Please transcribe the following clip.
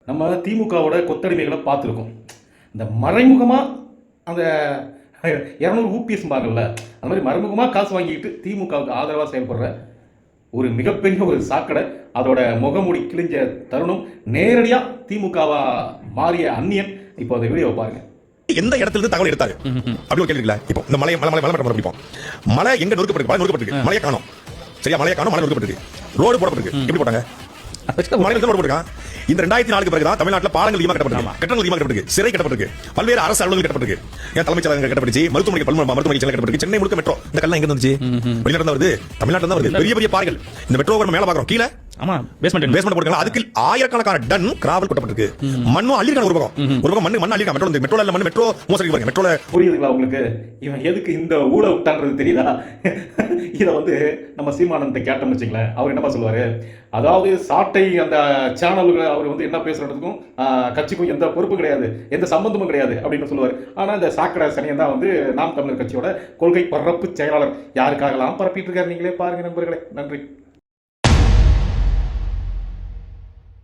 நம்ம திமுகவோட கொத்தடிமைகளை பார்த்துருக்கோம். இந்த மறைமுகமாக அந்த 200 ஊபிஎஸ் பாங்கல்ல, அந்த மாதிரி மறைமுகமாக காசு வாங்கிக்கிட்டு திமுகவுக்கு ஆதரவாக செயல்படுற ஒரு மிகப்பெரிய ஒரு சாக்கடை, அதோட முகமூடி கிழிஞ்ச தருணம், நேரடியாக திமுகவா மாறிய அந்நியன். இப்போ அந்த வீடியோவை பாருங்க. எந்த இடத்துல இருந்து தகவல் எடுத்தாரு அப்படி ஒரு கேள்வி இல்ல. இப்போ இந்த மலை மலை மலை மலை பிடிப்போம். மலை எங்க நொறுக்கப்பட்டிருக்கு, மலையை காணோம். சரியா, மலையை காணோம், மலை நொறுக்கப்பட்டிருக்கு, ரோடு போடப்பட்டிருக்கு. எப்படி போட்டாங்க? மலையில ரோடு போட்டுருக்கான். இந்த 2004 பிறகுதான் தமிழ்நாட்டில் பாலங்கள் அதிகமாக கட்டப்பட்டிருக்கு, கட்டணங்கள் அதிகமாக கட்டப்பட்டிருக்கு, சிறை கட்டப்பட்டிருக்கு, பல்வேறு அரசு அலுவலகங்கள் கட்டப்பட்டிருக்கு, ஏன் தலைமைச் செயலகங்கள் கட்டப்பட்டுச்சு, மருத்துவமனை கட்டப்பட்டிருக்கு, சென்னை முழுக்க மெட்ரோ. இந்த கல்லாம் எங்க இருந்துச்சு? வெளிநாட்டு தான் வருது, தமிழ்நாட்டில் தான் வருது. பெரிய பெரிய பாறைகள். இந்த மெட்ரோ மேல பாக்குறோம், கீழே ஆமா பேஸ்மெண்ட் போட்டுருக்காங்க. அதுக்கு ஆயிரக்கணக்கான டன் கிராவல் கொட்டப்பட்டிருக்கு. மண்ணும் அள்ளிருக்காங்க. ஒரு பக்கம் மண்ணு அள்ளிருக்காங்க. மெட்ரோல இல்ல, மெட்ரோ மோசடி பாருங்க. மெட்ரோல புரியுதுங்களா உங்களுக்கு? இவன் எதுக்கு இந்த ஊழ விட்டான்றது தெரியுதா? இதை வந்து நம்ம சீமானந்த கேட்டோம்னு வச்சுங்களேன், அவர் என்னப்பா சொல்லுவாரு, அதாவது சாட்டை அந்த சேனலுக்கு அவர் வந்து என்ன பேசுறதுக்கும் கட்சிக்கும் எந்த பொறுப்பு கிடையாது, எந்த சம்பந்தமும் கிடையாது அப்படின்னு சொல்லுவார். ஆனால் இந்த சாக்கடை சனியன் தான் வந்து நாம் தமிழர் கட்சியோட கொள்கை பரப்பு செயலாளர். யாருக்காகலாம் பரப்பிட்டு இருக்காரு நீங்களே பாருங்க நண்பர்களே. நன்றி.